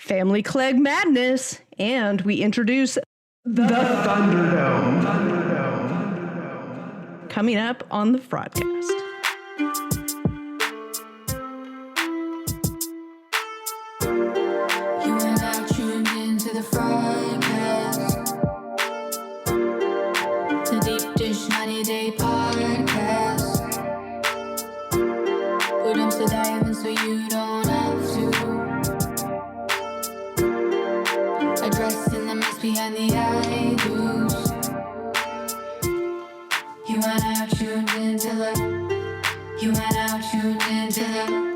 Family Clegg Madness, and we introduce the Thunderdome. Coming up on the Fraudcast. You are now tuned into the Fraudcast, the Deep Dish 90-day podcast. Put them to dive in so you don't have to. Addressing the mess behind the I-do's. You are now tuned into the. You are now tuned into the.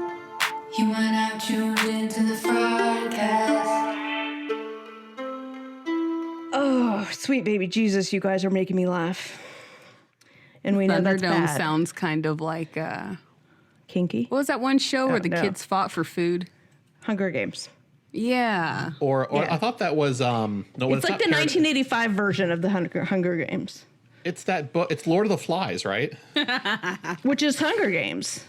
You are now tuned into the Fraudcast. Oh, sweet baby Jesus, you guys are making me laugh. And we know that's Thunderdome bad. sounds kind of like, Kinky? what was that one show where the no. kids fought for food? Hunger Games. Yeah. Or Yeah. I thought that was no. It's like the 1985 version of the Hunger Games, It's that book. It's Lord of the Flies, right? which is Hunger Games.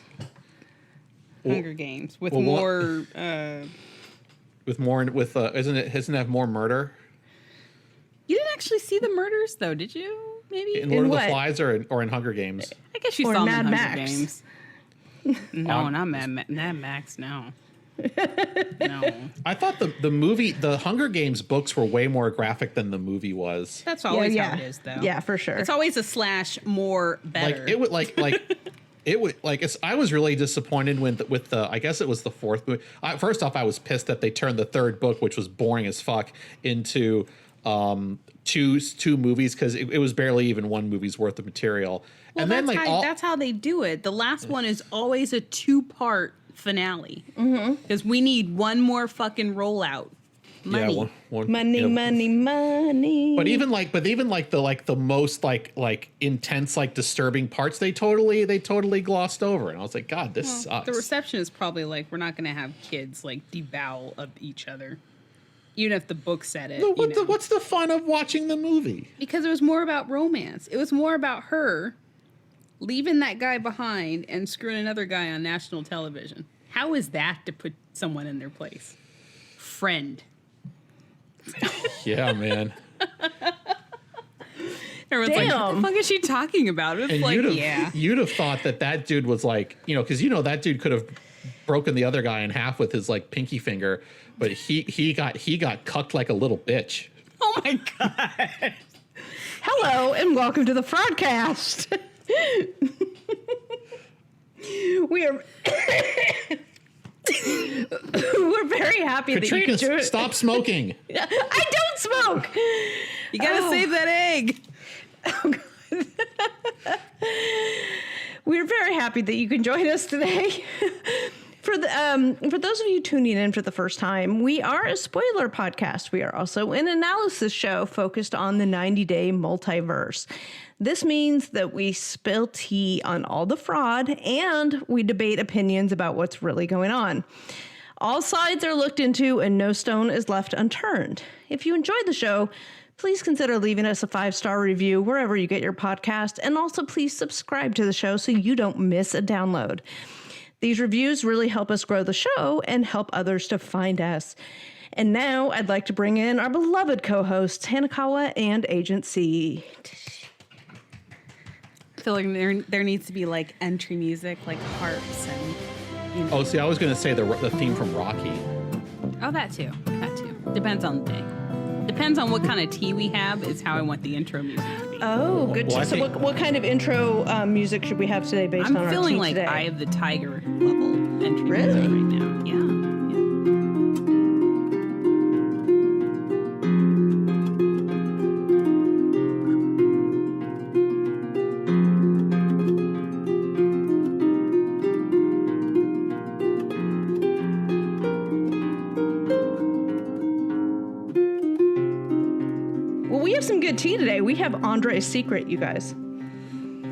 Hunger Games with well, more. Doesn't it have more murder You didn't actually see the murders, though, did you? Maybe? in Lord of what? the Flies or in Hunger Games? I guess you Or saw Mad them in Max. Hunger Games. No, not Mad Max, no. No. I thought the movie, the Hunger Games books were way more graphic than the movie was. That's always yeah. how it is, though. Yeah, for sure. It's always a slash more better. Like it would I was really disappointed with the I guess it was the fourth movie. First off, I was pissed that they turned the third book, which was boring as fuck, into two movies because it was barely even one movie's worth of material. Well, And then that's how they do it. The last one is always a 2-part finale because we need one more fucking rollout. Money. Yeah, money, yeah. money. But even like the most like intense, like disturbing parts, they totally glossed over. And I was like, God, this sucks. The reception is probably like, we're not going to have kids like debowel of each other. Even if the book said it. What's the fun of watching the movie? Because it was more about romance. It was more about her leaving that guy behind and screwing another guy on national television. How is that to put someone in their place? Friend. Yeah, man. Everyone's like, what the fuck is she talking about? It's And like, you'd have thought that dude was like, because that dude could have broken the other guy in half with his like pinky finger, but he got cucked like a little bitch. Oh my God. Hello and welcome to the Fraudcast. We are we're very happy Katrina, that you enjoy. stop smoking. I don't smoke. You gotta save that egg. We're very happy that you can join us today. For those of you tuning in for the first time, we are a spoiler podcast. We are also an analysis show focused on the 90-day multiverse. This means that we spill tea on all the fraud and we debate opinions about what's really going on. All sides are looked into and no stone is left unturned. If you enjoyed the show, please consider leaving us a 5-star review wherever you get your podcast, and also please subscribe to the show so you don't miss a download. These reviews really help us grow the show and help others to find us. And now I'd like to bring in our beloved co-hosts, Hanakawa and Agent C. I feel like there needs to be like entry music, like harps and, you know. Oh, see, I was gonna say the theme from Rocky. Oh, that too. That too. Depends on the day. Depends on what kind of tea we have is how I want the intro music to be. Oh, good. Well, I So think- what kind of intro music should we have today based on I'm our feeling tea like today? Eye of the Tiger level entry Really? music right now. Yeah. Well, we have some good tea today. We have Andre's secret, you guys.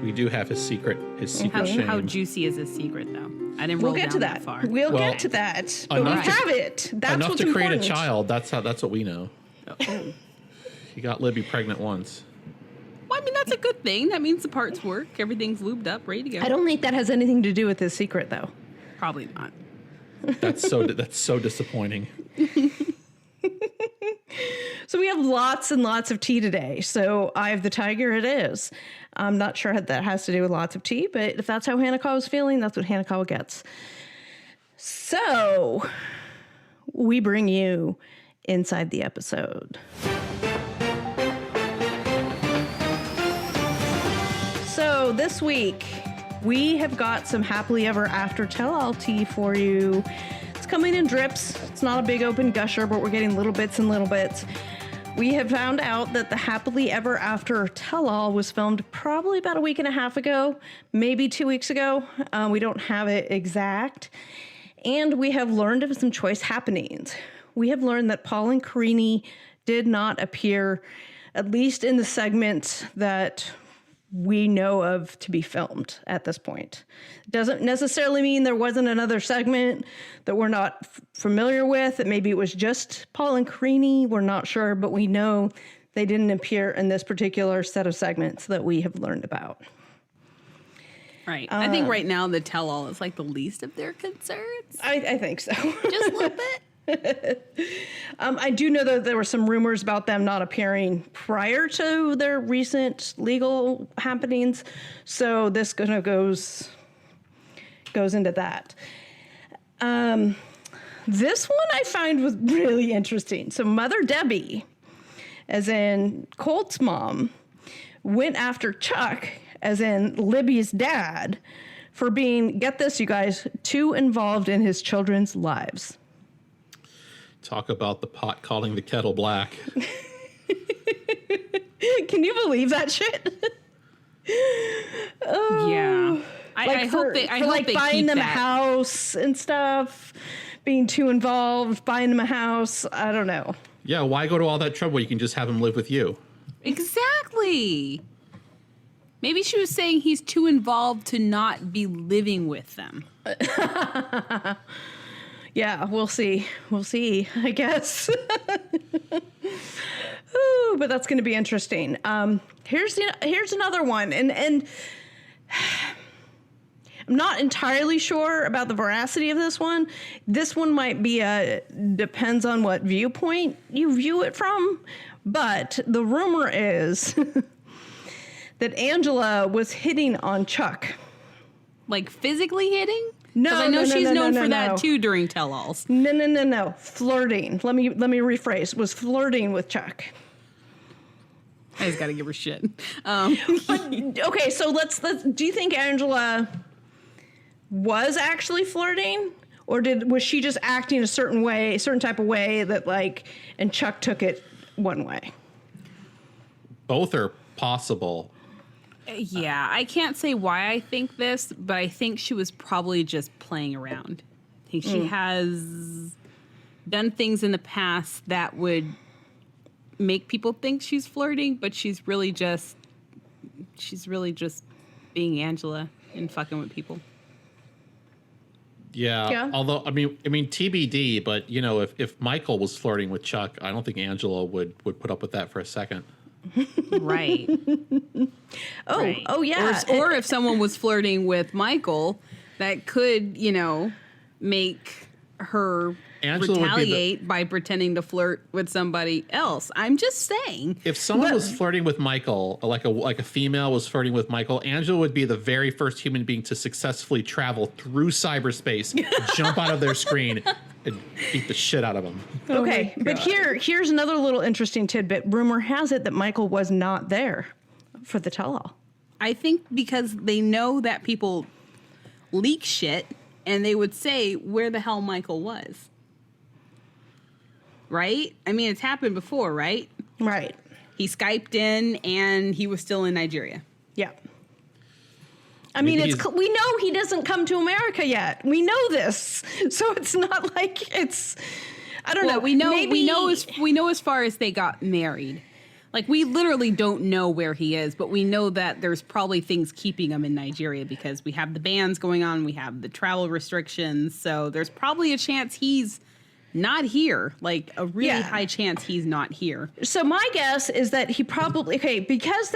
We do have his secret shame. How juicy is his secret, though? I didn't We'll roll get to down that. far. We'll Well, get to that. But we enough to- have it. That's Enough what's to create important. a child. That's what we know. Oh. He got Libby pregnant once. Well, I mean, that's a good thing. That means the parts work. Everything's lubed up, ready to go. I don't think that has anything to do with his secret, though. Probably not. That's so disappointing. we have lots and lots of tea today. So Eye of the Tiger it is. I'm not sure what that has to do with lots of tea, but if that's how Hanako is feeling, that's what Hanako gets. So we bring you inside the episode. So this week, we have got some happily ever after tell-all tea for you. It's coming in drips. It's not a big open gusher, but we're getting little bits and little bits. We have found out that the happily ever after tell-all was filmed probably about a week and a half ago, maybe 2 weeks ago. We don't have it exact. And we have learned of some choice happenings. We have learned that Paul and Karini did not appear, at least in the segment that we know of to be filmed at this point. Doesn't necessarily mean there wasn't another segment that we're not familiar with. Maybe it was just Paul and Karini. We're not sure, but we know they didn't appear in this particular set of segments that we have learned about. Right. I think right now the tell-all is like the least of their concerns. I think so. Just a little bit. I do know that there were some rumors about them not appearing prior to their recent legal happenings, so this kind of goes into that. This one I find was really interesting. So Mother Debbie, as in Colt's mom, went after Chuck, as in Libby's dad, for being, get this, you guys, too involved in his children's lives. Talk about the pot calling the kettle black. Can you believe that shit? Yeah. I hope they buying keep them a that. house and stuff, being too involved, buying them a house. I don't know. Yeah, why go to all that trouble? You can just have him live with you. Exactly. Maybe she was saying he's too involved to not be living with them. Yeah, we'll see. We'll see, I guess. Ooh, but that's going to be interesting. Here's another one, and I'm not entirely sure about the veracity of this one. This one might be depends on what viewpoint you view it from, but the rumor is that Angela was hitting on Chuck. Like physically hitting? No, 'Cause I know she's known for no. that too during tell-alls. No. Flirting. Let me rephrase. Was flirting with Chuck. I just gotta give her shit. Okay, so let's. Do you think Angela was actually flirting, or was she just acting a certain type of way that and Chuck took it one way? Both are possible. Yeah, I can't say why I think this, but I think she was probably just playing around. I think she has done things in the past that would make people think she's flirting, but she's really just being Angela and fucking with people. Yeah. Although I mean TBD, but if Michael was flirting with Chuck, I don't think Angela would put up with that for a second. Right. Oh, oh yeah. Or if someone was flirting with Michael, that could, make her Angela would be retaliate by pretending to flirt with somebody else. I'm just saying. If someone was flirting with Michael, like a female was flirting with Michael, Angela would be the very first human being to successfully travel through cyberspace, jump out of their screen, and beat the shit out of them. Okay, but here's another little interesting tidbit. Rumor has it that Michael was not there for the tell-all. I think because they know that people leak shit, and they would say where the hell Michael was. Right? I mean, it's happened before, right? Right. He Skyped in, and he was still in Nigeria. Yeah. I mean, we know he doesn't come to America yet. We know this, so it's not like it's. I don't know. We know as far as they got married. Like, we literally don't know where he is, but we know that there's probably things keeping him in Nigeria because we have the bans going on, we have the travel restrictions, so there's probably a chance he's not here. Like a really Yeah. high chance he's not here. So my guess is that he probably because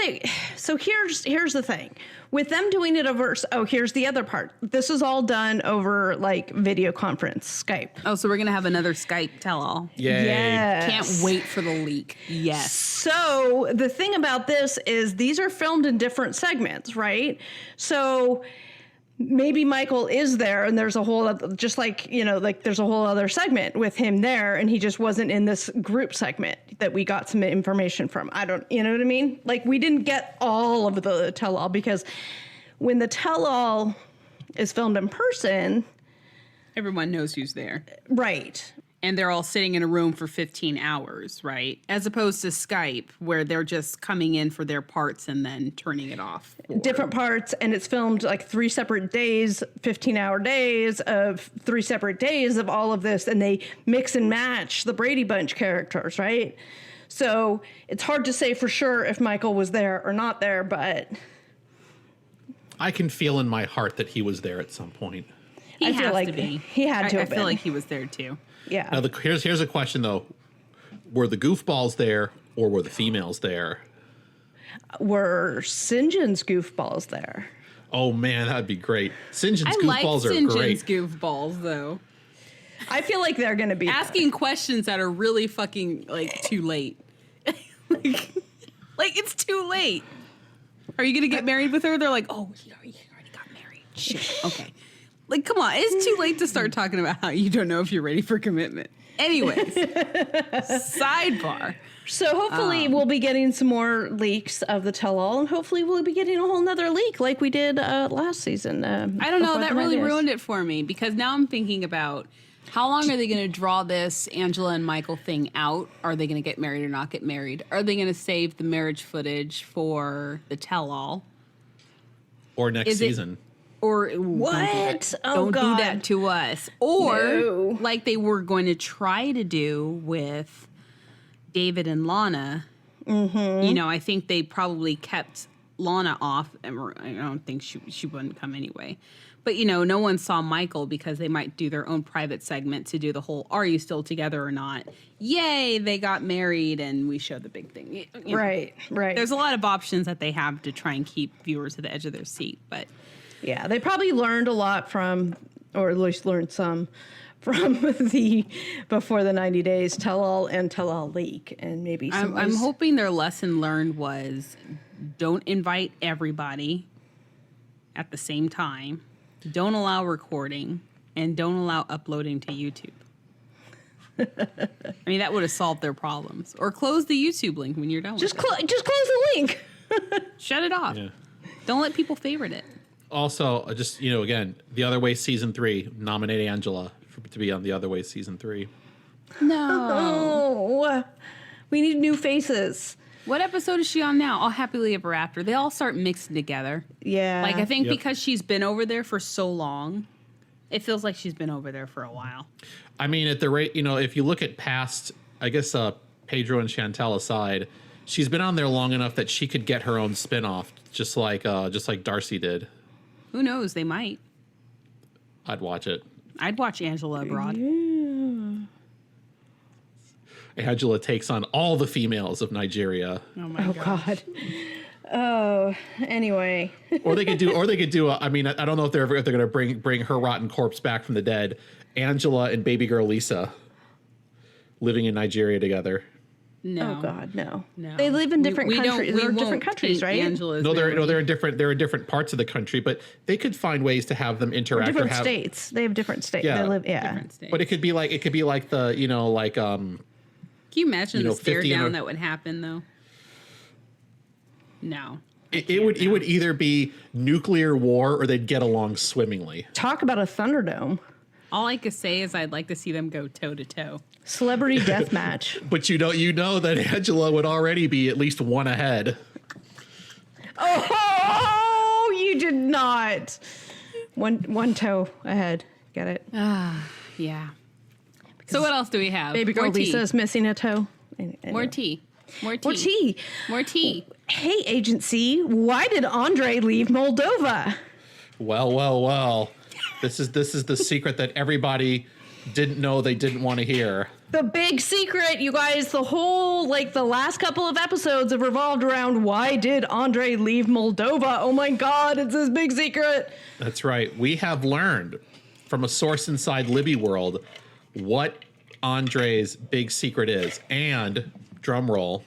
so here's the thing. With them doing it over here's the other part. This is all done over like video conference, Skype. Oh, so we're gonna have another Skype tell-all. Yay. Yes. Can't wait for the leak. Yes. So the thing about this is these are filmed in different segments, right? So maybe Michael is there and there's a whole other, just like, like there's a whole other segment with him there and he just wasn't in this group segment that we got some information from. You know what I mean? Like we didn't get all of the tell-all because when the tell-all is filmed in person. Everyone knows who's there. Right. And they're all sitting in a room for 15 hours, right? As opposed to Skype, where they're just coming in for their parts and then turning it off. Different parts, and it's filmed like 3 separate days, 15-hour days of 3 separate days of all of this, and they mix and match the Brady Bunch characters, right? So it's hard to say for sure if Michael was there or not there, but... I can feel in my heart that he was there at some point. He I feel has like to be. he had to I have feel been. like he was there too. Yeah. Now, here's a question, though. Were the goofballs there or were the females there? Were St. John's goofballs there? Oh, man, that'd be great. St. John's I like goofballs are St. great. John's goofballs, though. I feel like they're going to be Asking questions that are really fucking, like, too late. like, it's too late. Are you going to get married with her? They're like, oh, he already got married. Shit, okay. Like, come on. It's too late to start talking about how you don't know if you're ready for commitment. Anyways, sidebar. So hopefully we'll be getting some more leaks of the tell-all, and hopefully we'll be getting a whole nother leak like we did last season. I don't know. That really ruined it for me because now I'm thinking about how long are they going to draw this Angela and Michael thing out? Are they going to get married or not get married? Are they going to save the marriage footage for the tell-all? Or next season. Or What? Don't do that to us. Or No. like they were going to try to do with David and Lana. Mm-hmm. I think they probably kept Lana off. I don't think she wouldn't come anyway. But, no one saw Michael because they might do their own private segment to do the whole, are you still together or not? Yay, they got married and we show the big thing. Right. There's a lot of options that they have to try and keep viewers at the edge of their seat. But Yeah, they probably learned a lot from, or at least learned some from the before the 90 days tell-all and tell-all leak, and maybe some I'm hoping their lesson learned was don't invite everybody at the same time, don't allow recording, and don't allow uploading to YouTube. I mean, that would have solved their problems. Or close the YouTube link when you're done just with it. just close the link. Shut it off. Yeah. Don't let people favorite it. Also, just, again, The Other Way Season 3, nominate Angela to be on The Other Way Season 3. No. Oh, we need new faces. What episode is she on now? All Happily Ever After. They all start mixing together. Yeah, Like, I think Yep. because she's been over there for so long, it feels like she's been over there for a while. I mean, at the rate, if you look at past, I guess Pedro and Chantel aside, she's been on there long enough that she could get her own spinoff, just like Darcy did. Who knows? They might. I'd watch it. I'd watch Angela Abroad. Angela takes on all the females of Nigeria. Oh my Oh God. Oh, anyway. Or they could do. I mean, I don't know if they're going to bring her rotten corpse back from the dead. Angela and baby girl Lisa living in Nigeria together. No. Oh God, no. No. They live in different We countries. we They're won't different countries, paint right? Angela's No, they're memory. in different parts of the country, but they could find ways to have them interact. Different or have, states. They have different states. Yeah. They live. Yeah. Different states. But it could be like the Can you imagine the stare 50 and down a- that would happen though? No. it would either be nuclear war or they'd get along swimmingly. Talk about a Thunderdome. All I could say is I'd like to see them go toe to toe. Celebrity death match. But you know that Angela would already be at least one ahead. Oh, you did not. One toe ahead. Get it? Yeah. So what else do we have? Baby girl More tea. Lisa is missing a toe. Anyway. More tea. More tea. More tea. More tea. Hey, agency, why did Andre leave Moldova? Well. This is the secret that everybody didn't know they didn't want to hear. The big secret, you guys, the whole, the last couple of episodes have revolved around why did Andre leave Moldova? Oh my God, it's this big secret. That's right. We have learned from a source inside Libby World what Andre's big secret is. And, drum roll,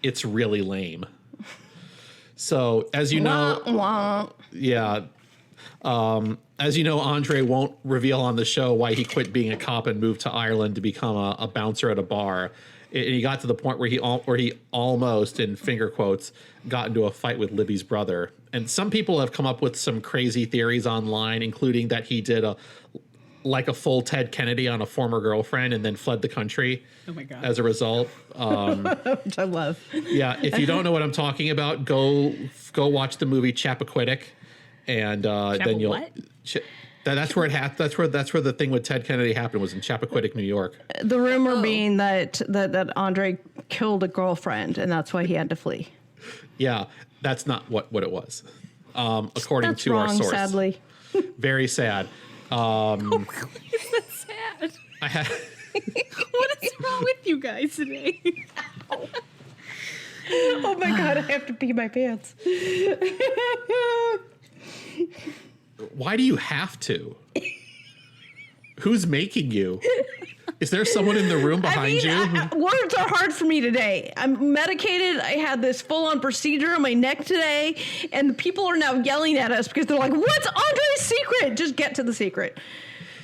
it's really lame. So, as you know, as you know, Andre won't reveal on the show why he quit being a cop and moved to Ireland to become a bouncer at a bar. And he got to the point where he almost, in finger quotes, got into a fight with Libby's brother. And some people have come up with some crazy theories online, including that he did a full Ted Kennedy on a former girlfriend and then fled the country. Oh my God. As a result. Which I love. Yeah, if you don't know what I'm talking about, go watch the movie Chappaquiddick, and then you'll. What? That's where it happened. That's where the thing with Ted Kennedy happened, was in Chappaquiddick, New York. The rumor being that Andre killed a girlfriend, and that's why he had to flee. Yeah, that's not what it was, according That's to wrong, our source. sadly. Very sad. Is that sad? What is wrong with you guys today? Oh my God, I have to pee my pants. Why do you have to? Who's making you? Is there someone in the room behind you? Words are hard for me today. I'm medicated. I had this full-on procedure on my neck today, and people are now yelling at us because they're like, "What's Andre's secret?" Just get to the secret.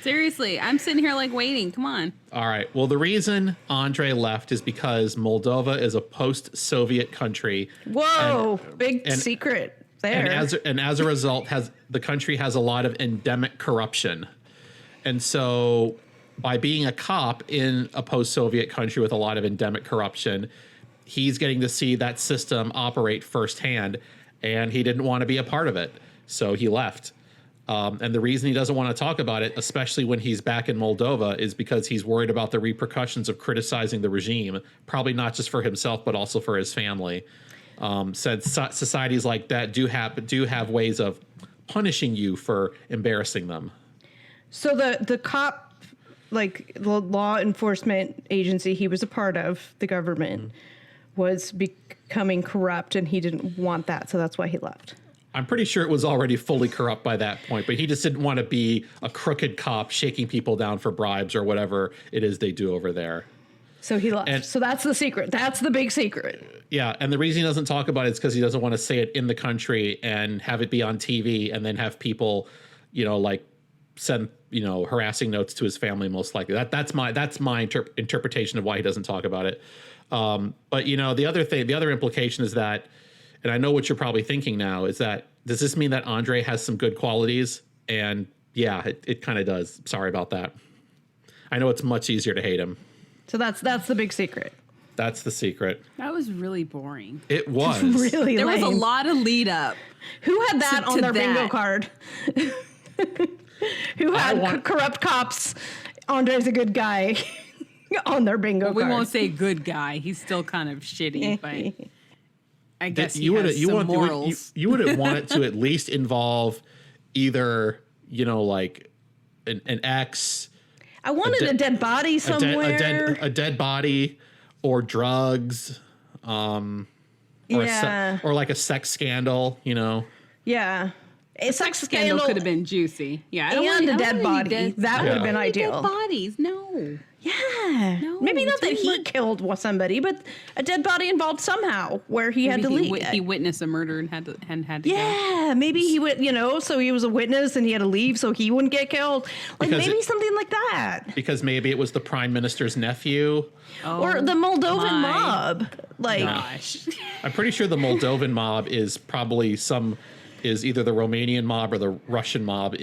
Seriously, I'm sitting here waiting. Come on. All right. Well, the reason Andre left is because Moldova is a post-Soviet country. Whoa, big secret there. And as a result, the country has a lot of endemic corruption. And so by being a cop in a post-Soviet country with a lot of endemic corruption, he's getting to see that system operate firsthand, and he didn't want to be a part of it. So he left. And the reason he doesn't want to talk about it, especially when he's back in Moldova, is because he's worried about the repercussions of criticizing the regime, probably not just for himself, but also for his family. Since societies like that do have ways of punishing you for embarrassing them. So the cop, the law enforcement agency he was a part of, the government, was becoming corrupt, and he didn't want that, so that's why he left. I'm pretty sure it was already fully corrupt by that point, but he just didn't want to be a crooked cop shaking people down for bribes or whatever it is they do over there. So he left. So that's the secret. That's the big secret. Yeah, and the reason he doesn't talk about it is because he doesn't want to say it in the country and have it be on TV and then have people, send, harassing notes to his family, most likely. That's my interpretation of why he doesn't talk about it. But, the other implication is that, and I know what you're probably thinking now, is that, does this mean that Andre has some good qualities? And yeah, it kind of does. Sorry about that. I know it's much easier to hate him. So that's the big secret. That's the secret. That was really boring. It was. Really There lame. was a lot of lead up. Who had that on their bingo that. card? Who had corrupt cops? Andre's a good guy on their bingo card. We won't say good guy. He's still kind of shitty, but I guess you would some morals. You would want it to at least involve either an ex. I wanted a dead body somewhere. A dead body, or drugs, or a sex scandal. Yeah, a sex Scandal scandal could have been juicy. Yeah, and a dead body. That would have been ideal. Dead bodies, no. Yeah, No, maybe not that it's he really killed somebody, but a dead body involved somehow where he had to leave. He witnessed a murder and had to go. Yeah, maybe he would, so he was a witness and he had to leave so he wouldn't get killed. Maybe something like that. Because maybe it was the prime minister's nephew. Or the Moldovan mob. Gosh. I'm pretty sure the Moldovan mob is probably is either the Romanian mob or the Russian mob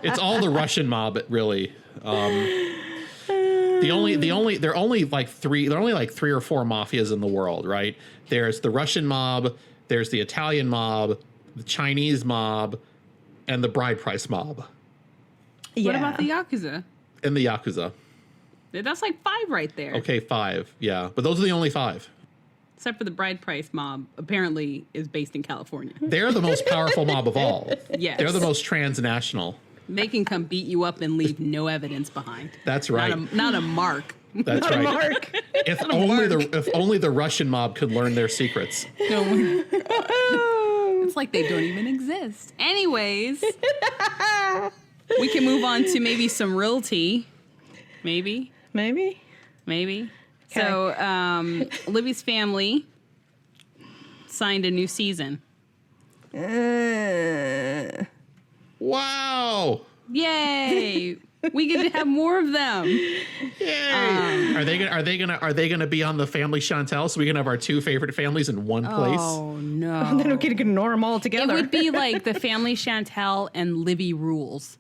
it's all the Russian mob, really. There are only like three or four mafias in the world, right? There's the Russian mob, there's the Italian mob, the Chinese mob, and the bride price mob. Yeah. What about the Yakuza? And the Yakuza. That's like 5 right there. Okay, 5. Yeah. But those are the only 5. Except for the bride price mob, apparently is based in California. They're the most powerful mob of all. Yes. They're the most transnational. They can come beat you up and leave no eevidence behind. That's right. Not a mark. That's Not a right. mark. If only the Russian mob could learn their secrets. Oh my God. It's like they don't even exist. Anyways, we can move on to maybe some real tea. Maybe. Okay. So, Libby's family signed a new season. Wow. Yay! We get to have more of them. Yay. Are they gonna be on the Family Chantel so we can have our two favorite families in one place? Oh no! Then we can ignore them all It together. would be like the Family Chantel and Libby Rules.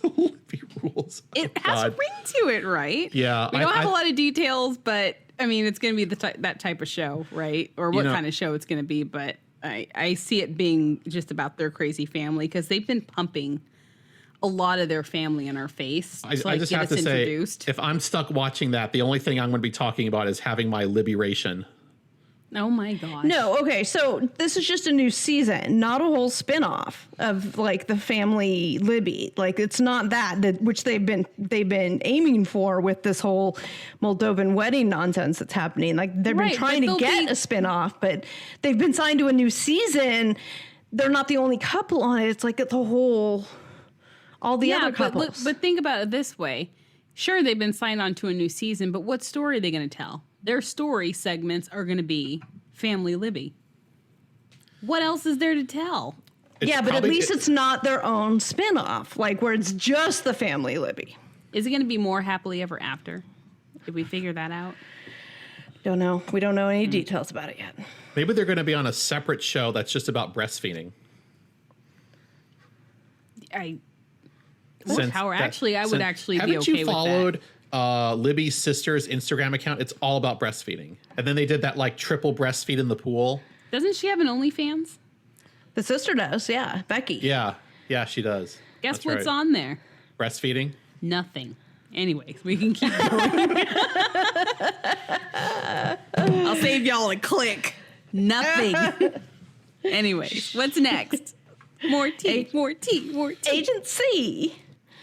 Libby Rules. It Oh, has a God. ring to it, right? Yeah, We don't have I- a lot of details, but I mean, it's going to be that type of show, right? Or what kind of show it's going to be. But I see it being just about their crazy family because they've been pumping a lot of their family in our face I to like, just get have us to say, introduced. if I'm stuck watching that, the only thing I'm going to be talking about is having my Libby-ration. Oh my gosh! No, okay, so this is just a new season, not a whole spin-off of like the family Libby. Like it's not that which they've been aiming for with this whole Moldovan wedding nonsense that's happening. Like they've been Right, trying but to they'll get be- a spin-off, but they've been signed to a new season. They're not the only couple on it. It's like the whole all the other couples. But think about it this way. Sure, they've been signed on to a new season, but what story are they going to tell? Their story segments are going to be Family Libby. What else is there to tell? yeah, but at least it's not their own spin-off, like where it's just the family Libby. Is it going to be more Happily Ever After? Did we figure that out? Don't know. We don't know any details about it yet. Maybe they're going to be on a separate show that's just about breastfeeding. I Since would that- actually be haven't okay you with followed Libby's sister's Instagram account? It's all about breastfeeding. And then they did that like triple breastfeed in the pool. that. Doesn't she have an OnlyFans? The sister does, yeah. Becky. Yeah, she does. Guess That's what's right. on there? Breastfeeding. Nothing. Anyways, we can keep going. I'll save y'all a click. Nothing. Anyways, what's next? More tea, more tea, more tea. Agency.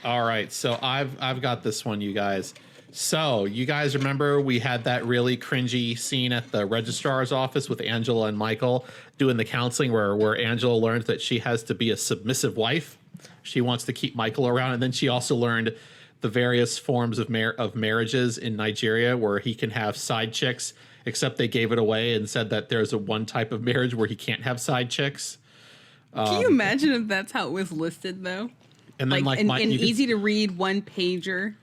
All right, so I've got this one, you guys. So you guys remember we had that really cringy scene at the registrar's office with Angela and Michael doing the counseling where Angela learned that she has to be a submissive wife. She wants to keep Michael around, and then she also learned the various forms of marriages in Nigeria where he can have side chicks, except they gave it away and said that there's a one type of marriage where he can't have side chicks. Can you imagine if that's how it was listed, though? And then Like an easy to read one pager,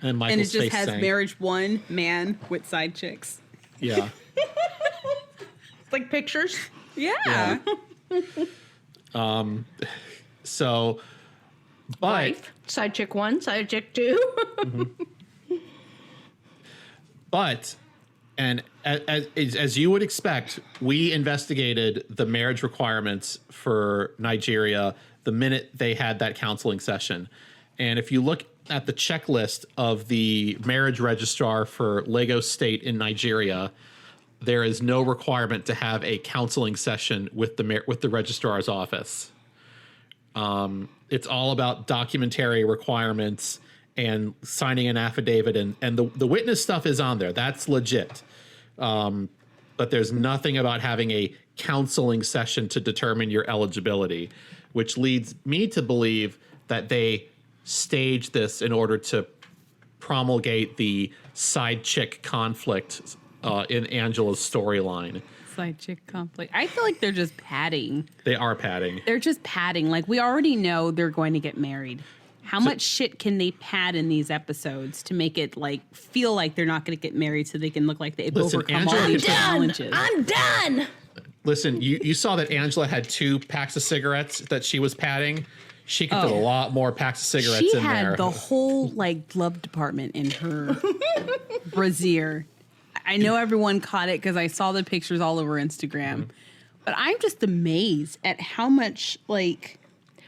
and Michael's and it just face has sank. marriage one man with side chicks. Yeah. Like pictures. Yeah. So, but Wife. Side chick 1, side chick 2. But, and as you would expect, we investigated the marriage requirements for Nigeria the minute they had that counseling session. And if you look at the checklist of the marriage registrar for Lagos State in Nigeria, there is no requirement to have a counseling session with the registrar's office. It's all about documentary requirements and signing an affidavit, and the witness stuff is on there. That's legit. But there's nothing about having a counseling session to determine your eligibility, which leads me to believe that they staged this in order to promulgate the side chick conflict in Angela's storyline. Side chick conflict. I feel like they're just padding. They are padding. They're just padding. Like, we already know they're going to get married. How much shit can they pad in these episodes to make it like feel like they're not going to get married so they can look like they've Listen, overcome Angela all these can- challenges? I'm done. Listen, you saw that Angela had 2 packs of cigarettes that she was padding. She could put a lot more packs of cigarettes She in had there. the whole like glove department in her brassiere. I know everyone caught it because I saw the pictures all over Instagram, but I'm just amazed at how much like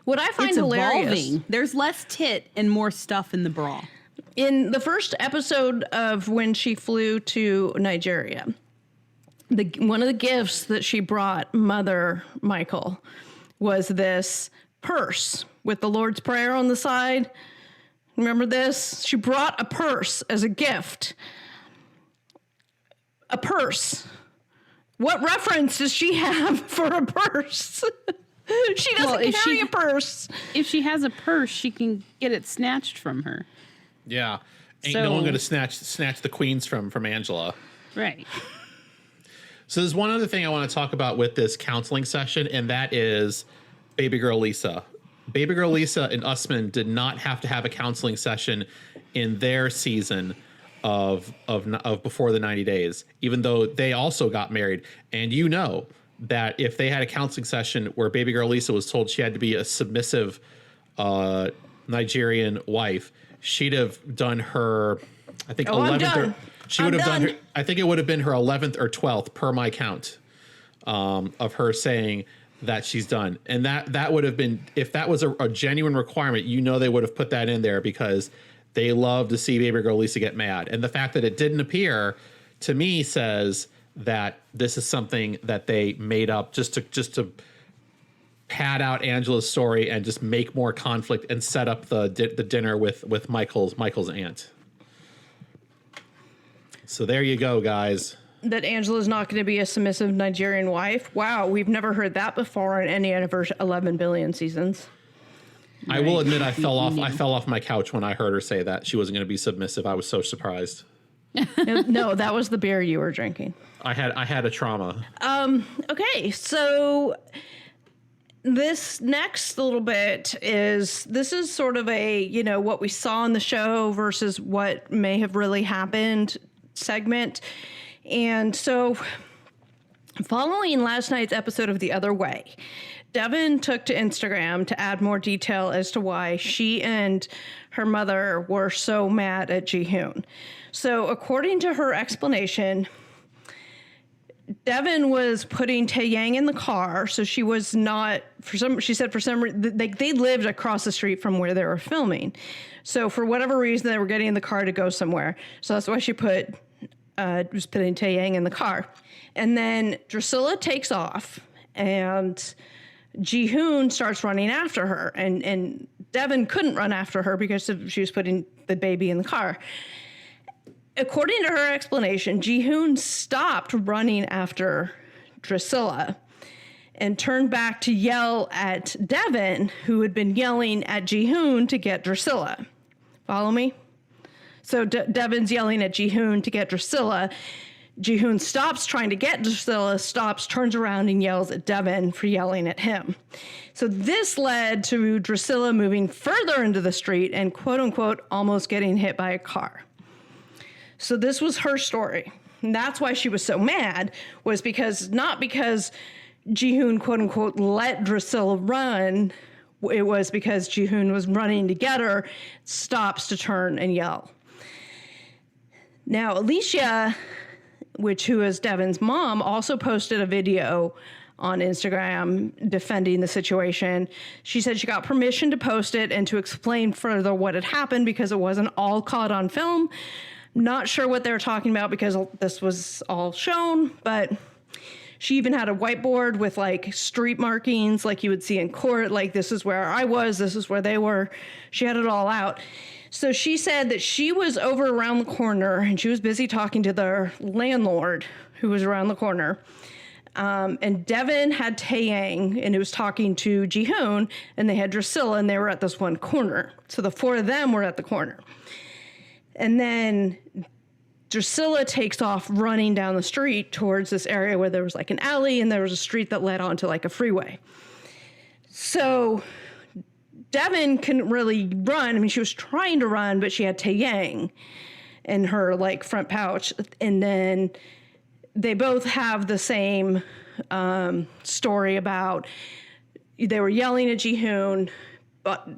What I find it's hilarious evolving. There's less tit and more stuff in the bra. in the first episode of when she flew to Nigeria, one of the gifts that she brought Mother Michael was this purse with the Lord's Prayer on the side. Remember this? She brought a purse as a gift. A purse. What reference does she have for a purse? She doesn't carry a purse. If she has a purse, she can get it snatched from her. Yeah. Ain't no one going to snatch the queens from Angela. Right. So there's one other thing I want to talk about with this counseling session, and that is baby girl Lisa. Baby girl Lisa and Usman did not have to have a counseling session in their season of before the 90 days, even though they also got married. And you know that if they had a counseling session where baby girl Lisa was told she had to be a submissive Nigerian wife, she'd have done her, I think, 11th. She would have done her, I think it would have been her 11th or 12th per my count of her saying that she's done. And that would have been, if that was a genuine requirement, you know, they would have put that in there because they love to see baby girl Lisa get mad. And the fact that it didn't appear to me says that this is something that they made up just to pad out Angela's story and just make more conflict and set up the dinner with Michael's aunt. So there you go, guys. That Angela's not going to be a submissive Nigerian wife. Wow, we've never heard that before in any of her 11 billion seasons. I will admit I fell off my couch when I heard her say that she wasn't going to be submissive. I was so surprised. No, that was the beer you were drinking. I had a trauma. Okay, so this next little bit is sort of a, you know, what we saw in the show versus what may have really happened segment. And so following last night's episode of The Other Way, Devin took to Instagram to add more detail as to why she and her mother were so mad at Ji-hoon. So according to her explanation, Devin was putting Taeyang in the car, so she was not, she said for some reason, they lived across the street from where they were filming. So for whatever reason, they were getting in the car to go somewhere. So that's why she was putting Taeyang in the car. And then Drusilla takes off, and Ji-hoon starts running after her. And Devin couldn't run after her because she was putting the baby in the car. According to her explanation, Ji-hoon stopped running after Drusilla and turned back to yell at Devin, who had been yelling at Ji-hoon to get Drusilla. Follow me? So Devin's yelling at Ji-hoon to get Drusilla. Ji-hoon stops trying to get Drusilla, turns around and yells at Devin for yelling at him. So this led to Drusilla moving further into the street and, quote unquote, almost getting hit by a car. So this was her story. And that's why she was so mad, was not because Ji-hoon, quote unquote, let Drusilla run. It was because Ji-hoon was running to get her, stops to turn and yell. Now, Alicia, who is Devin's mom, also posted a video on Instagram defending the situation. She said she got permission to post it and to explain further what had happened because it wasn't all caught on film. Not sure what they were talking about because this was all shown, but she even had a whiteboard with like street markings like you would see in court, like this is where I was, this is where they were. She had it all out. So she said that she was over around the corner and she was busy talking to the landlord who was around the corner. And Devin had Taeyang and he was talking to Ji-hoon, and they had Drusilla and they were at this one corner. So the four of them were at the corner. And then Drusilla takes off running down the street towards this area where there was like an alley and there was a street that led onto like a freeway. So Devin couldn't really run. I mean, she was trying to run, but she had Taeyang in her like front pouch. And then they both have the same story about they were yelling at Ji-hoon, but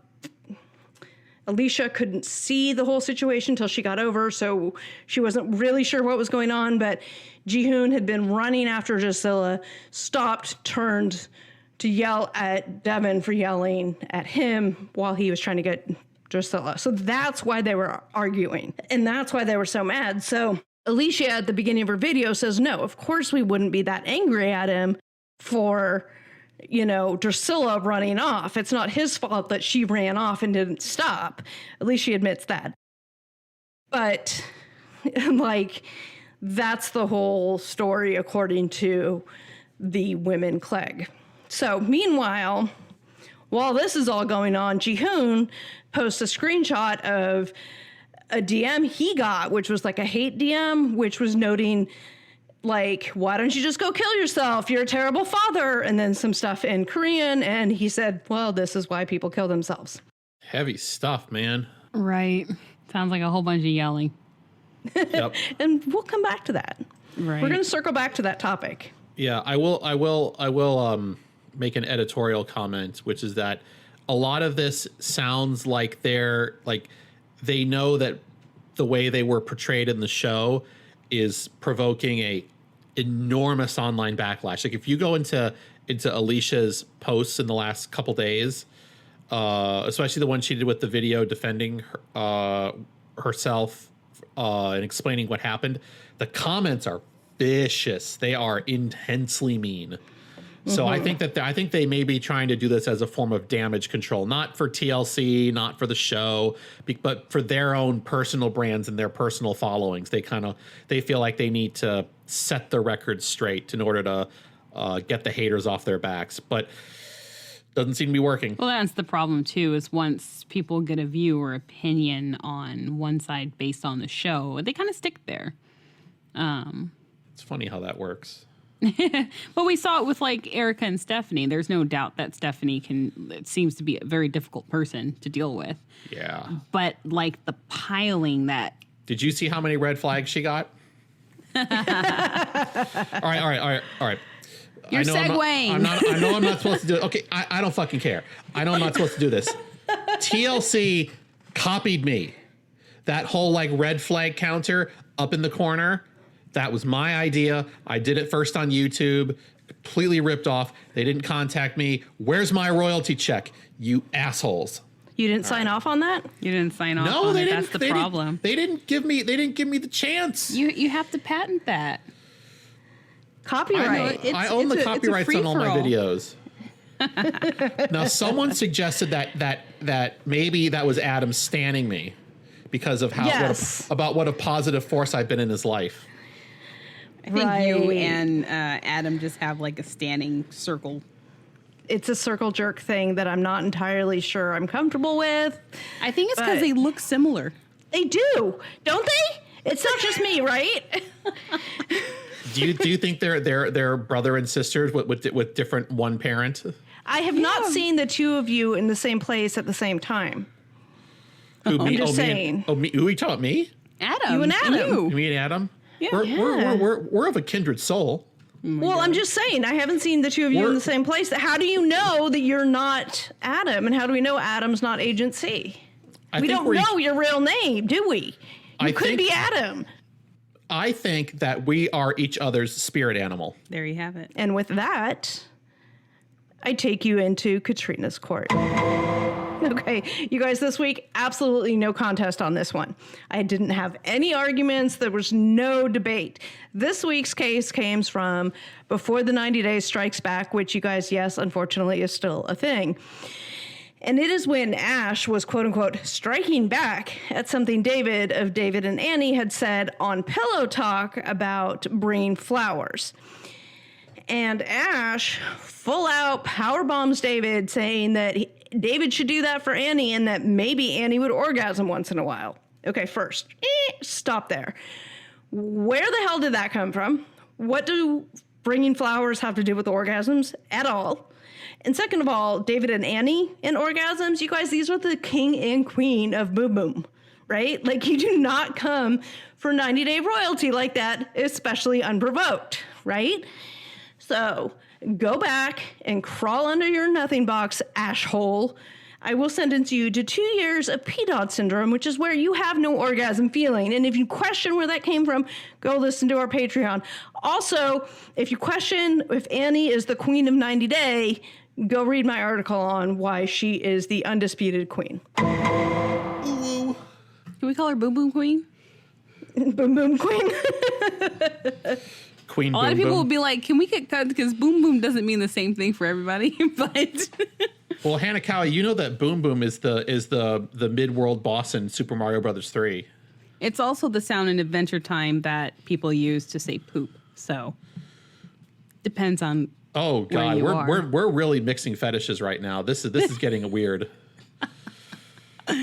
Alicia couldn't see the whole situation until she got over, so she wasn't really sure what was going on, but Ji-hoon had been running after Drusilla, stopped, turned to yell at Devin for yelling at him while he was trying to get Drusilla. So that's why they were arguing, and that's why they were so mad. So Alicia at the beginning of her video says, no, of course we wouldn't be that angry at him for, Drusilla running off. It's not his fault that she ran off and didn't stop. At least she admits that. But, that's the whole story according to the women Clegg. So, meanwhile, while this is all going on, Jihoon posts a screenshot of a DM he got, which was like a hate DM, which was noting, why don't you just go kill yourself? You're a terrible father. And then some stuff in Korean. And he said, well, this is why people kill themselves. Heavy stuff, man. Right. Sounds like a whole bunch of yelling. Yep. And we'll come back to that. Right. We're going to circle back to that topic. Yeah, I will make an editorial comment, which is that a lot of this sounds like they know that the way they were portrayed in the show is provoking a enormous online backlash. Like if you go into Alicia's posts in the last couple days, especially the one she did with the video defending herself and explaining what happened, the comments are vicious. They are intensely mean. So I think they may be trying to do this as a form of damage control, not for TLC, not for the show, but for their own personal brands and their personal followings. They feel like they need to set the record straight in order to get the haters off their backs, but doesn't seem to be working. Well, that's the problem too, is once people get a view or opinion on one side based on the show, they kind of stick there. It's funny how that works. But we saw it with Erica and Stephanie. There's no doubt that Stephanie it seems to be a very difficult person to deal with. Yeah. But the piling that. Did you see how many red flags she got? All right. You're segueing. I know I'm not supposed to do it. Okay, I don't fucking care. I know I'm not supposed to do this. TLC copied me. That whole red flag counter up in the corner. That was my idea. I did it first on YouTube, completely ripped off. They didn't contact me. Where's my royalty check, you assholes? You didn't sign off on that? You didn't sign off No, on they it. didn't. That's the problem. They didn't give me the chance. You have to patent that. Copyright. I own the copyrights on all my free-for-all. videos. Now, someone suggested that maybe that was Adam standing me because of what a positive force I've been in his life. I think you and Adam just have a standing circle. It's a circle jerk thing that I'm not entirely sure I'm comfortable with. I think it's because they look similar. They do, don't they? It's not just me, right? Do you think they're brother and sisters with different one parent? I have not seen the two of you in the same place at the same time. Who, I'm just saying. Me? Who are you talking about? Me? Adam. You and Adam. Me and Adam? Yeah. We're of a kindred soul. Well, I'm just saying, I haven't seen the two of you in the same place. How do you know that you're not Adam? And how do we know Adam's not Agent C? We don't know your real name, do we? You could be Adam. I think that we are each other's spirit animal. There you have it. And with that, I take you into Katrina's court. Okay, you guys, this week, absolutely no contest on this one. I didn't have any arguments. There was no debate. This week's case came from before the 90 days strikes back, which you guys, yes, unfortunately is still a thing. And it is when Ash was, quote unquote, striking back at something David of David and Annie had said on Pillow Talk about bringing flowers. And Ash full out power bombs David, saying that David should do that for Annie and that maybe Annie would orgasm once in a while. Okay, first, stop there. Where the hell did that come from? What do bringing flowers have to do with orgasms at all? And second of all, David and Annie and orgasms, you guys, these are the king and queen of boom boom, right? You do not come for 90-day royalty like that, especially unprovoked, right? So go back and crawl under your nothing box, ash hole. I will sentence you to 2 years of PDOD syndrome, which is where you have no orgasm feeling. And if you question where that came from, go listen to our Patreon. Also, if you question if Annie is the queen of 90 Day, go read my article on why she is the undisputed queen. Can we call her Boom Boom Queen? Boom Boom Queen. Queen A Boom lot of people Boom. will be like, "Can we get cut?" Because boom boom doesn't mean the same thing for everybody. But Well, Hanakawa, you know that Boom Boom is the mid-world boss in Super Mario Brothers 3. it's also the sound in Adventure Time that people use to say poop. So depends on. Oh where God, you are. we're really mixing fetishes right now. This is getting weird. I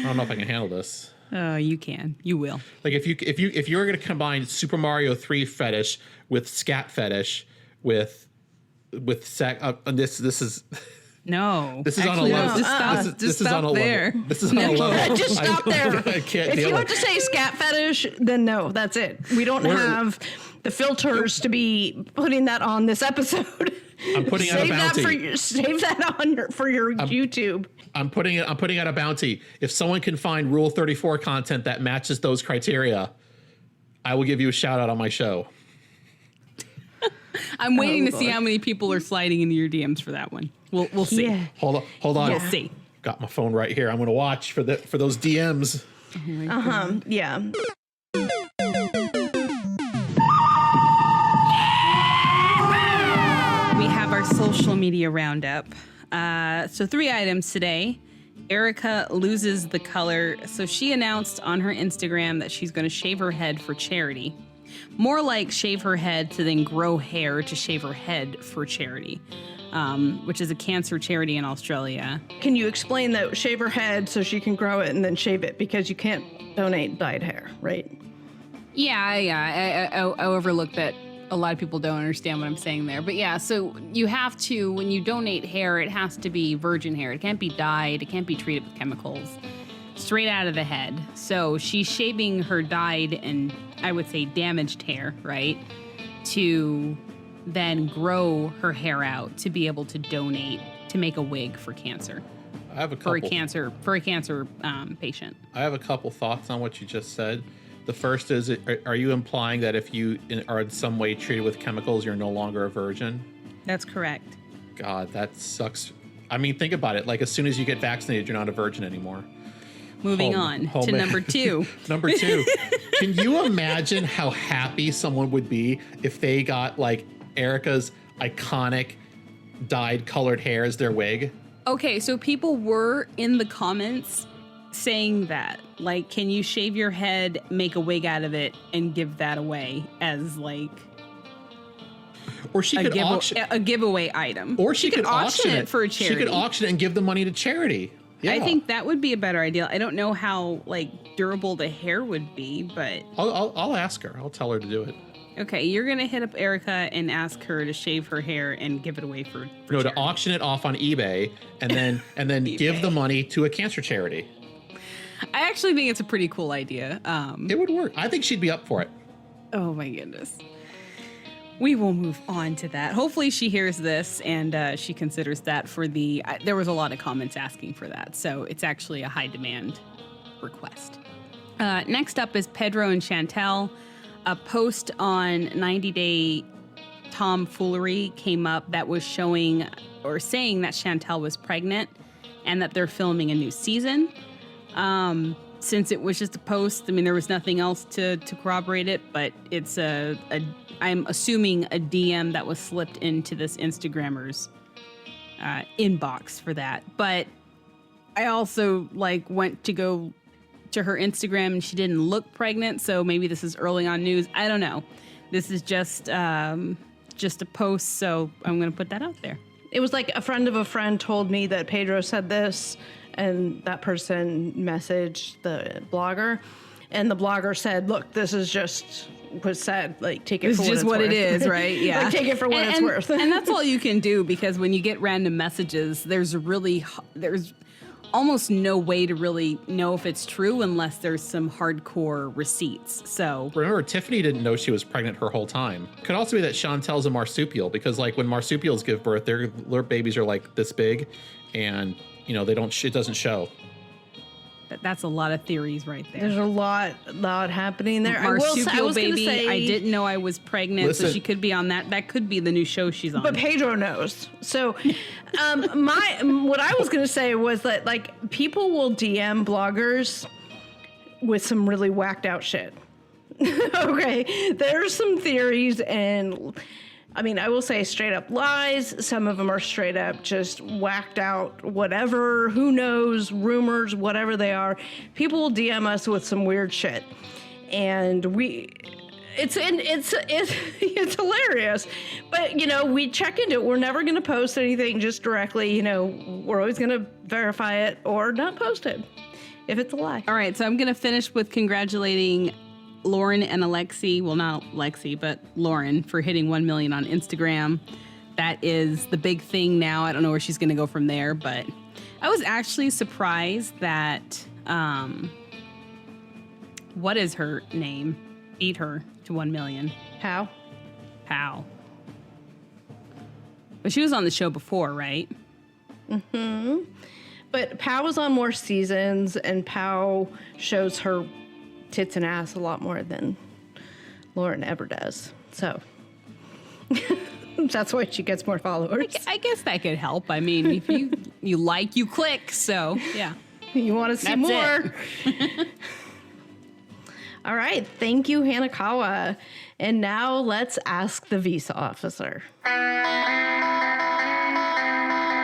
don't know if I can handle this. You can. You will. Like if you were going to combine Super Mario 3 fetish with scat fetish with sex, this is. No. This is Actually, on a no. level. Just stop. This is on a there. level. This is on a level. Just stop there. I can't If deal you with have to say scat fetish, then no, that's it. We don't have the filters to be putting that on this episode. I'm putting out a bounty. Save that on for your YouTube. I'm putting out a bounty. If someone can find Rule 34 content that matches those criteria, I will give you a shout out on my show. I'm waiting to see how many people are sliding into your DMs for that one. We'll see. Yeah. Hold on. We'll see. Got my phone right here. I'm going to watch for those DMs. Yeah. We have our social media roundup. So 3 items today. Erica loses the color. So she announced on her Instagram that she's going to shave her head for charity. More like shave her head to then grow hair to shave her head for charity, which is a cancer charity in Australia. Can you explain that? Shave her head so she can grow it and then shave it because you can't donate dyed hair, right? Yeah. I overlooked that. A lot of people don't understand what I'm saying there. But yeah, so you have to, when you donate hair, it has to be virgin hair. It can't be dyed. It can't be treated with chemicals. Straight out of the head. So she's shaving her dyed and I would say damaged hair, right? To then grow her hair out to be able to donate to make a wig for cancer. I have a couple. For a cancer patient. I have a couple thoughts on what you just said. The first is, are you implying that if you are in some way treated with chemicals, you're no longer a virgin? That's correct. God, that sucks. I mean, think about it. Like, as soon as you get vaccinated, you're not a virgin anymore. Moving on to number 2. Number 2. Can you imagine how happy someone would be if they got, like, Erica's iconic dyed colored hair as their wig? Okay, so people were in the comments saying that, like, can you shave your head, make a wig out of it, and give that away as, like, Or she could auction a giveaway item. Or she could auction it for a charity. She could auction it and give the money to charity. Yeah. I think that would be a better idea. I don't know how, like, durable the hair would be, but I'll ask her. I'll tell her to do it. okay, you're gonna hit up Erica and ask her to shave her hair and give it away for No, charity. to auction it off on eBay and then give the money to a cancer charity. I actually think it's a pretty cool idea. It would work. I think she'd be up for it. Oh my goodness. We will move on to that. Hopefully she hears this and she considers that for the... there was a lot of comments asking for that, so it's actually a high demand request. Next up is Pedro and Chantel. A post on 90 Day Tomfoolery came up that was showing or saying that Chantel was pregnant and that they're filming a new season. Since it was just a post, I mean, there was nothing else to corroborate it, but it's I'm assuming a DM that was slipped into this Instagrammer's inbox for that. But I also went to go to her Instagram and she didn't look pregnant, so maybe this is early on news. I don't know. This is just a post, so I'm going to put that out there. It was like a friend of a friend told me that Pedro said this, and that person messaged the blogger, and the blogger said, look, this is just was said, like, take it It's for just what what it's it worth. is, right? Yeah. Like, take it for what it's worth. And that's all you can do, because when you get random messages, there's almost no way to really know if it's true unless there's some hardcore receipts. So Remember, Tiffany didn't know she was pregnant her whole time. Could also be that Chantel's a marsupial, because like when marsupials give birth, their babies are like this big, and they don't. It doesn't show. that's a lot of theories right there. There's a lot happening there. Marsupial gonna baby. say, I didn't know I was pregnant, so Listen. she could be on that. That could be the new show she's on. But Pedro knows. So, what I was gonna say was that, like, people will DM bloggers with some really whacked out shit. Okay, there's some theories, and I mean, I will say straight up lies. Some of them are straight up just whacked out, whatever, who knows, rumors, whatever they are. People will DM us with some weird shit, and it's hilarious. But, you know, we check into it. We're never going to post anything just directly. You know, we're always going to verify it or not post it if it's a lie. All right, so I'm going to finish with congratulating Lauren and Alexi, well, not Lexi, but Lauren, for hitting 1 million on Instagram. That is the big thing now. I don't know where she's going to go from there, but I was actually surprised that, what is her name? Beat her to 1 million. How? But she was on the show before, right? Mm-hmm. But Pow was on more seasons, and Pow shows her tits and ass a lot more than Lauren ever does. So that's why she gets more followers. I guess that could help. I mean, if you like, you click. So yeah, you want to see That's more. All right. Thank you, Hanakawa. And now let's ask the visa officer. All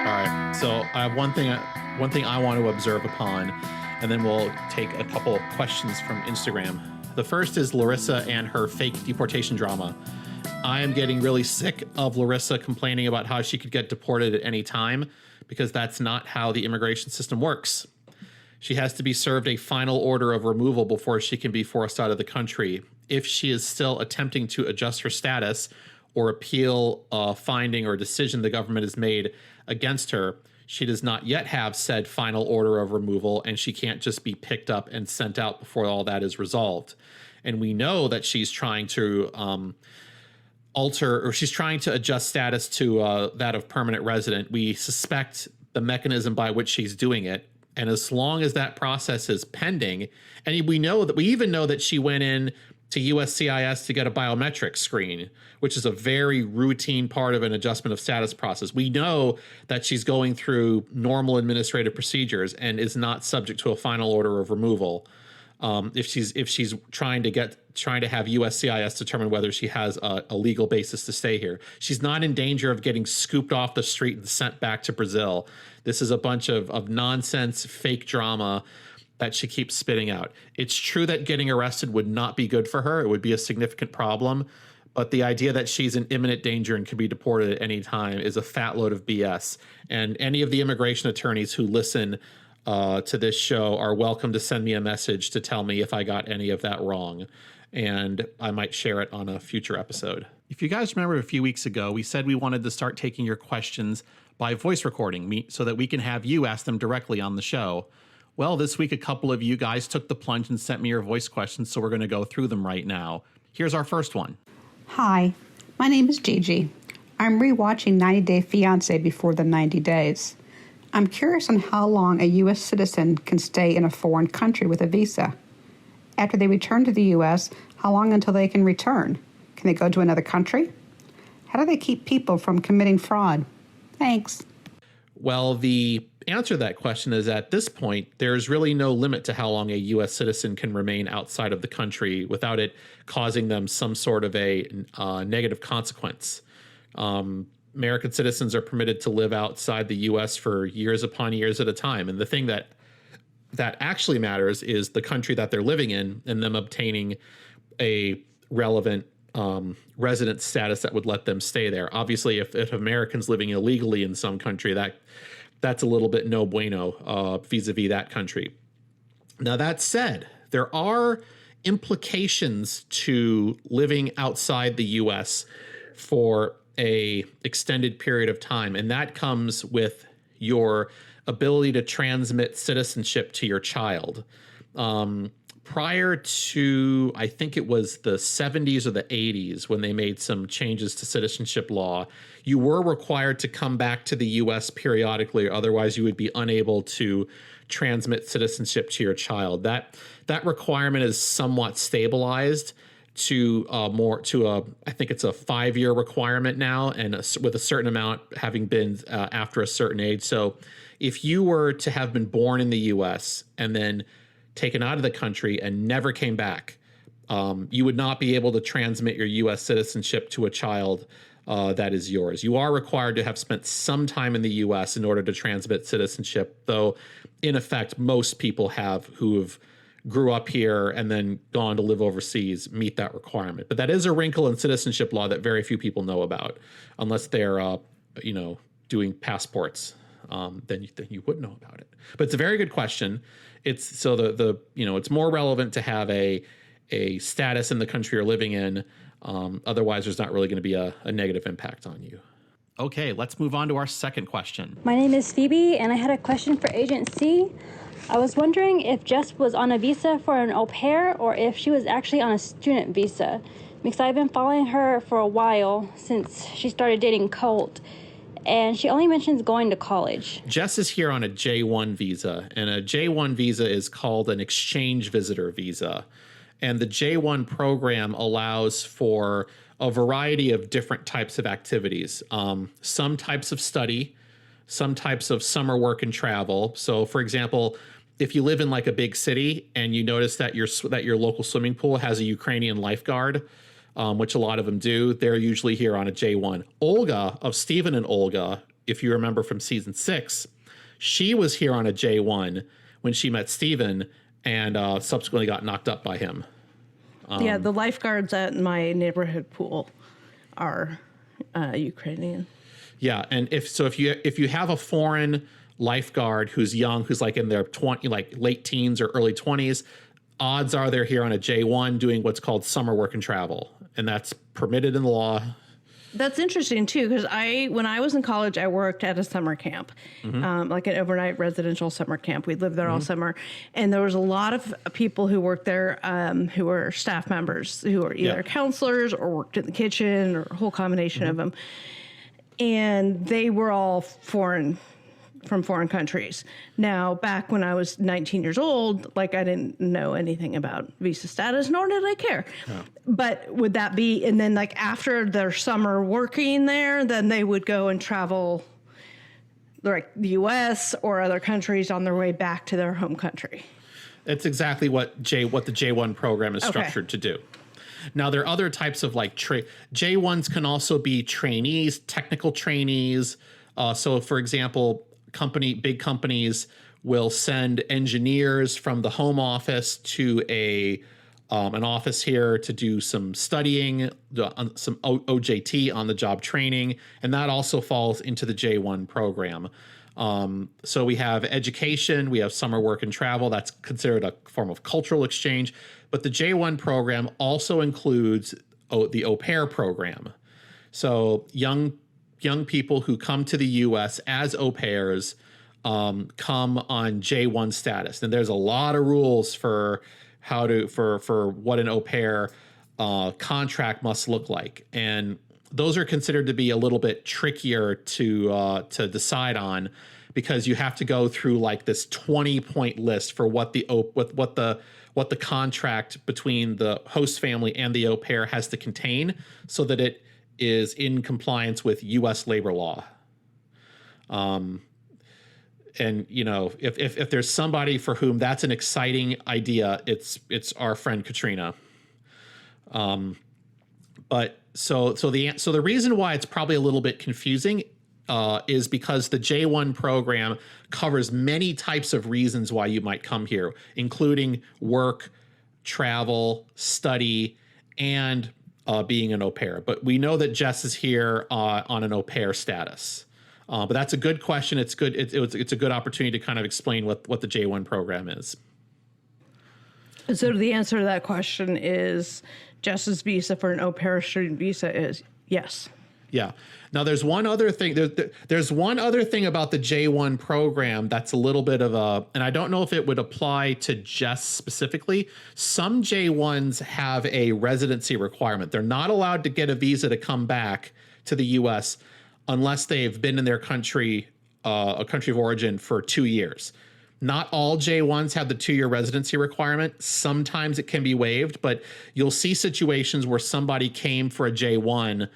right. So I have one thing I want to observe upon, and then we'll take a couple of questions from Instagram. The first is Larissa and her fake deportation drama. I am getting really sick of Larissa complaining about how she could get deported at any time, because that's not how the immigration system works. She has to be served a final order of removal before she can be forced out of the country. If she is still attempting to adjust her status or appeal a finding or decision the government has made against her, she does not yet have said final order of removal, and she can't just be picked up and sent out before all that is resolved. And we know that she's trying to she's trying to adjust status to that of permanent resident. We suspect the mechanism by which she's doing it. And as long as that process is pending, and we even know that she went in to USCIS to get a biometric screen, which is a very routine part of an adjustment of status process. We know that she's going through normal administrative procedures and is not subject to a final order of removal. If she's trying to have USCIS determine whether she has a legal basis to stay here, she's not in danger of getting scooped off the street and sent back to Brazil. This is a bunch of nonsense, fake drama that she keeps spitting out. It's true that getting arrested would not be good for her. It would be a significant problem. But the idea that she's in imminent danger and can be deported at any time is a fat load of BS. And any of the immigration attorneys who listen to this show are welcome to send me a message to tell me if I got any of that wrong, and I might share it on a future episode. If you guys remember a few weeks ago, we said we wanted to start taking your questions by voice recording so that we can have you ask them directly on the show. Well, this week, a couple of you guys took the plunge and sent me your voice questions, so we're going to go through them right now. Here's our first one. Hi, my name is Gigi. I'm rewatching 90 Day Fiance before the 90 days. I'm curious on how long a U.S. citizen can stay in a foreign country with a visa. After they return to the U.S., how long until they can return? Can they go to another country? How do they keep people from committing fraud? Thanks. Well, the answer to that question is, at this point, there's really no limit to how long a U.S. citizen can remain outside of the country without it causing them some sort of a negative consequence. American citizens are permitted to live outside the U.S. for years upon years at a time. And the thing that actually matters is the country that they're living in and them obtaining a relevant resident status that would let them stay there. Obviously, if Americans living illegally in some country, that's a little bit no bueno vis-a-vis that country. Now, that said, there are implications to living outside the U.S. for a extended period of time, and that comes with your ability to transmit citizenship to your child. Prior to, I think it was the 70s or the 80s, when they made some changes to citizenship law, you were required to come back to the U.S. periodically, or otherwise you would be unable to transmit citizenship to your child. That requirement is somewhat stabilized to I think it's a 5-year requirement now, and with a certain amount having been after a certain age. So if you were to have been born in the U.S. and then taken out of the country and never came back, You would not be able to transmit your U.S. citizenship to a child that is yours. You are required to have spent some time in the U.S. in order to transmit citizenship, though, in effect, most people who have grew up here and then gone to live overseas meet that requirement. But that is a wrinkle in citizenship law that very few people know about, unless they're, doing passports. Then you would know about it. But it's a very good question. It's so it's more relevant to have a status in the country you're living in. Otherwise, there's not really going to be a negative impact on you. Okay, let's move on to our second question. My name is Phoebe, and I had a question for Agent C. I was wondering if Jess was on a visa for an au pair or if she was actually on a student visa, because I've been following her for a while since she started dating Colt, and she only mentions going to college. Jess is here on a J1 visa, and a J1 visa is called an exchange visitor visa. And the J1 program allows for a variety of different types of activities, some types of study, some types of summer work and travel. So, for example, if you live in like a big city and you notice that your local swimming pool has a Ukrainian lifeguard, which a lot of them do, they're usually here on a J1. Olga of Steven and Olga, if you remember from season 6, she was here on a J1 when she met Steven and subsequently got knocked up by him. The lifeguards at my neighborhood pool are Ukrainian. Yeah, and if you have a foreign lifeguard who's young, who's like in their late teens or early 20s, odds are they're here on a J1 doing what's called summer work and travel, and that's permitted in the law. That's interesting too, because when I was in college, I worked at a summer camp, like an overnight residential summer camp. We lived there all summer, and there was a lot of people who worked there who were staff members, who were either counselors or worked in the kitchen, or a whole combination of them. And they were all from foreign countries. Now, back when I was 19 years old, I didn't know anything about visa status, nor did I care. Yeah. But would that be, and then after their summer working there, then they would go and travel the U.S. or other countries on their way back to their home country? It's exactly what the J1 program is structured to do. Now, there are other types of J1s can also be trainees, technical trainees. So, for example, big companies will send engineers from the home office to an office here to do some studying, some OJT, on the job training, and that also falls into the J1 program. So we have education, we have summer work and travel. That's considered a form of cultural exchange. But the J1 program also includes the au pair program. So young people who come to the U.S. as au pairs come on J1 status. And there's a lot of rules for for what an au pair contract must look like. And those are considered to be a little bit trickier to decide on, because you have to go through this 20-point list for what the contract between the host family and the au pair has to contain, so that it is in compliance with U.S. labor law. And if there's somebody for whom that's an exciting idea, it's our friend Katrina. But the reason why it's probably a little bit confusing is because the J1 program covers many types of reasons why you might come here, including work, travel, study, and being an au pair. But we know that Jess is here on an au pair status. But that's a good question. It's good. It's a good opportunity to kind of explain what the J1 program is. So the answer to that question is Jess's visa for an au pair student visa is yes. Yeah. Now there's one other thing. There's one other thing about the J1 program that's a little bit of and I don't know if it would apply to Jess specifically. Some J1s have a residency requirement. They're not allowed to get a visa to come back to the U.S. unless they've been in their country, a country of origin, for 2 years. Not all J1s have the 2-year residency requirement. Sometimes it can be waived, but you'll see situations where somebody came for a J1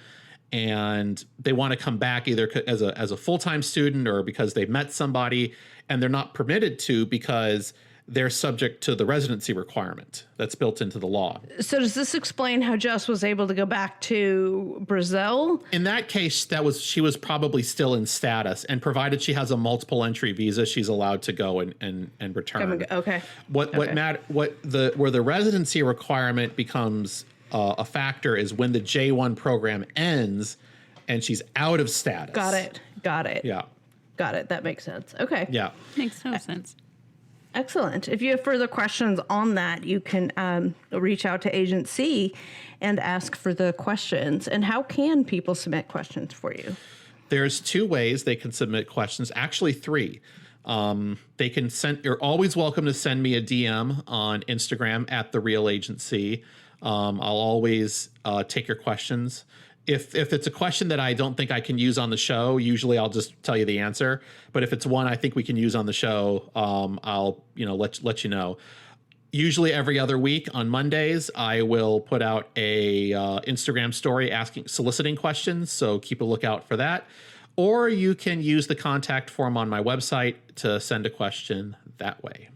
and they want to come back either as a full-time student or because they've met somebody, and they're not permitted to because they're subject to the residency requirement that's built into the law. So does this explain how Jess was able to go back to Brazil? In that case, she was probably still in status, and provided she has a multiple entry visa, she's allowed to go and return. Okay. Where the residency requirement becomes a factor is when the J1 program ends and she's out of status. Got it. Yeah. Got it. That makes sense. Okay. Yeah. Makes no sense. Excellent. If you have further questions on that, you can reach out to Agent C and ask for the questions. And how can people submit questions for you? There's 2 ways they can submit questions. Actually, 3. They can send. You're always welcome to send me a DM on Instagram at The Real Agency. I'll always take your questions. If it's a question that I don't think I can use on the show, usually I'll just tell you the answer. But if it's one I think we can use on the show, I'll let you know. Usually every other week on Mondays, I will put out a Instagram story soliciting questions. So keep a lookout for that. Or you can use the contact form on my website to send a question that way.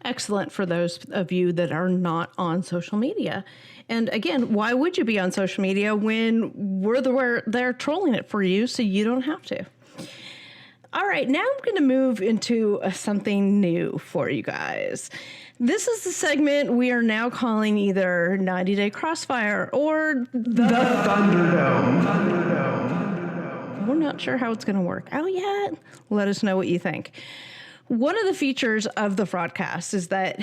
Excellent for those of you that are not on social media. And again, why would you be on social media when we're there trolling it for you so you don't have to? All right, now I'm going to move into something new for you guys. This is the segment we are now calling either 90 Day Crossfire or the Thunderdome. We're not sure how it's going to work out yet. Let us know what you think. One of the features of the Fraudcast is that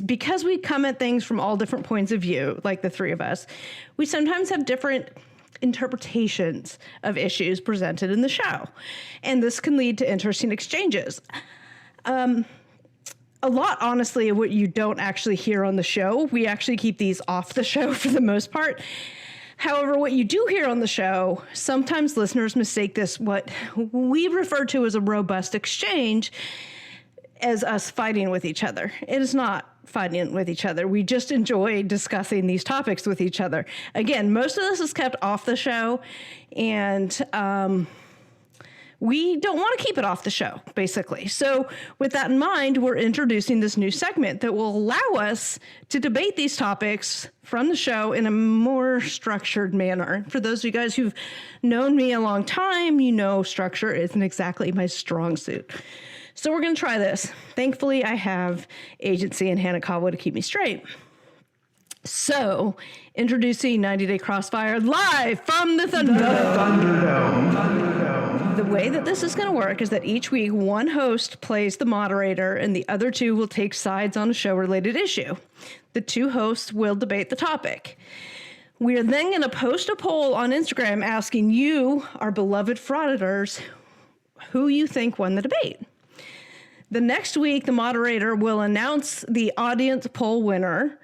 because we come at things from all different points of view, like the 3 of us, we sometimes have different interpretations of issues presented in the show. And this can lead to interesting exchanges. A lot, honestly, of what you don't actually hear on the show, we actually keep these off the show for the most part. However, what you do hear on the show, sometimes listeners mistake this, what we refer to as a robust exchange, as us fighting with each other. It is not fighting with each other. We just enjoy discussing these topics with each other. Again, most of this is kept off the show, and we don't want to keep it off the show, basically. So with that in mind, we're introducing this new segment that will allow us to debate these topics from the show in a more structured manner. For those of you guys who've known me a long time, you know structure isn't exactly my strong suit. So we're going to try this. Thankfully, I have Agency and Hanakawa to keep me straight. So, introducing 90 Day Crossfire live from the Thunderdome. The way that this is going to work is that each week, one host plays the moderator and the other 2 will take sides on a show-related issue. The 2 hosts will debate the topic. We are then going to post a poll on Instagram asking you, our beloved frauditors, who you think won the debate. The next week, the moderator will announce the audience poll winner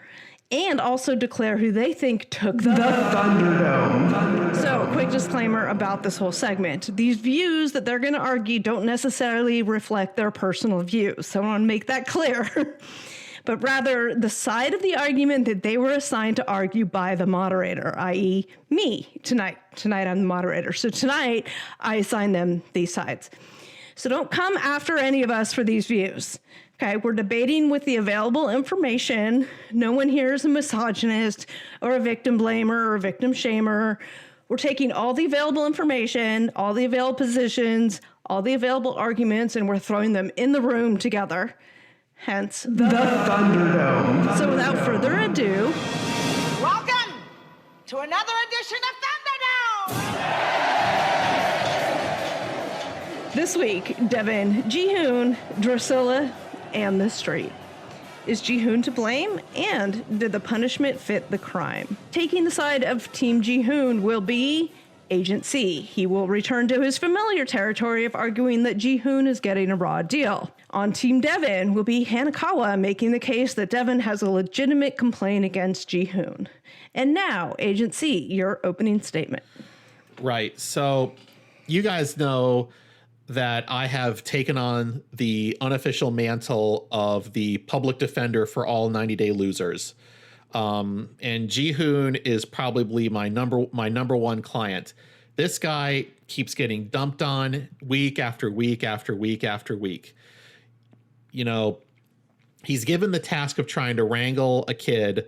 and also declare who they think took the Thunderdome. So, a quick disclaimer about this whole segment. These views that they're going to argue don't necessarily reflect their personal views. So I want to make that clear. But rather, the side of the argument that they were assigned to argue by the moderator, i.e. me, tonight. Tonight, I'm the moderator. So tonight, I assign them these sides. So don't come after any of us for these views. Okay, we're debating with the available information. No one here is a misogynist or a victim blamer or a victim shamer. We're taking all the available information, all the available positions, all the available arguments, and we're throwing them in the room together. Hence, the Thunderdome. So without further ado, welcome to another edition of Thunderdome! This week, Devin, Jihoon, Drusilla, and the street. Is Jihoon to blame? And did the punishment fit the crime? Taking the side of Team Jihoon will be Agent C. He will return to his familiar territory of arguing that Jihoon is getting a raw deal. On Team Devin will be Hanakawa making the case that Devin has a legitimate complaint against Jihoon. And now, Agent C, your opening statement. Right. So you guys know that I have taken on the unofficial mantle of the public defender for all 90-day losers. And Jihoon is probably my number 1 client. This guy keeps getting dumped on week after week after week after week. you know, he's given the task of trying to wrangle a kid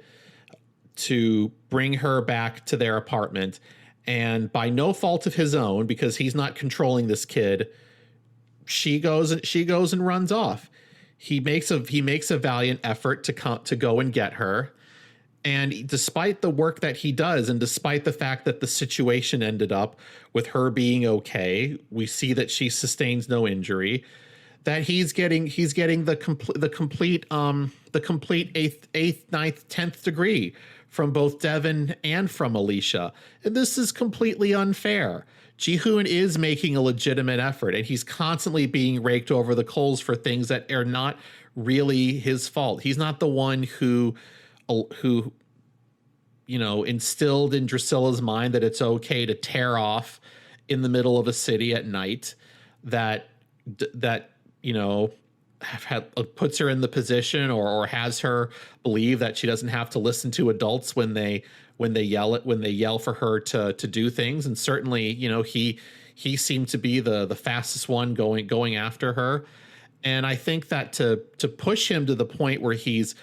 to bring her back to their apartment. And by no fault of his own, because he's not controlling this kid, she goes and runs off. He makes a valiant effort to go and get her. And despite the work that he does, and despite the fact that the situation ended up with her being okay, we see that she sustains no injury, that he's getting the complete eighth, ninth, 10th degree from both Devin and from Alicia. And this is completely unfair. Ji-hoon is making a legitimate effort, and he's constantly being raked over the coals for things that are not really his fault. He's not the one who you know, instilled in Drusilla's mind that it's okay to tear off in the middle of a city at night, that you know, puts her in the position or has her believe that she doesn't have to listen to adults when they yell for her to do things. And certainly, you know, he seemed to be the fastest one going after her. And I think that to push him to the point where he's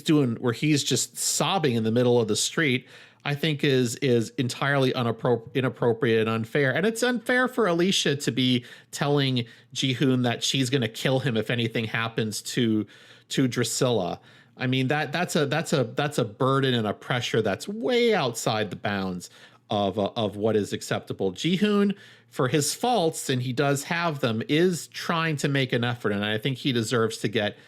just sobbing in the middle of the street, I think is entirely inappropriate and unfair. And it's unfair for Alicia to be telling Ji-hoon that she's going to kill him if anything happens to Drusilla. I mean, that's a burden and a pressure that's way outside the bounds of what is acceptable. Ji-hoon, for his faults, and he does have them, is trying to make an effort, and I think he deserves to get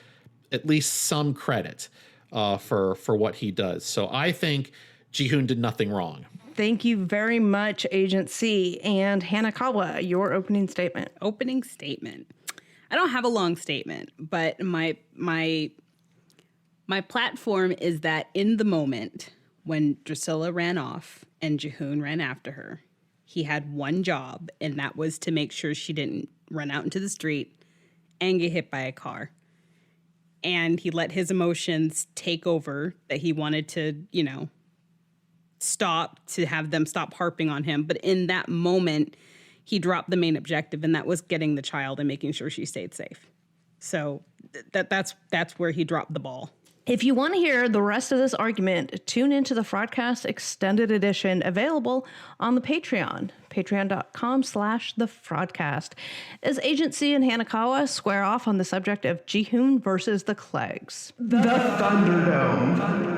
at least some credit for what he does. So I think Ji-hoon did nothing wrong. Thank you very much, Agent C. And Hanakawa, your opening statement. Opening statement. I don't have a long statement, but my platform is that in the moment when Drusilla ran off and Ji-hoon ran after her, he had one job, and that was to make sure she didn't run out into the street and get hit by a car. And he let his emotions take over, that he wanted to, you know, to have them stop harping on him. But in that moment, he dropped the main objective, and that was getting the child and making sure she stayed safe. So that's where he dropped the ball. If you want to hear the rest of this argument, tune into the Fraudcast Extended Edition, available on the Patreon, patreon.com/thefraudcast, as Agent C and Hanakawa square off on the subject of Ji-hoon versus the Clegs. The Thunderdome.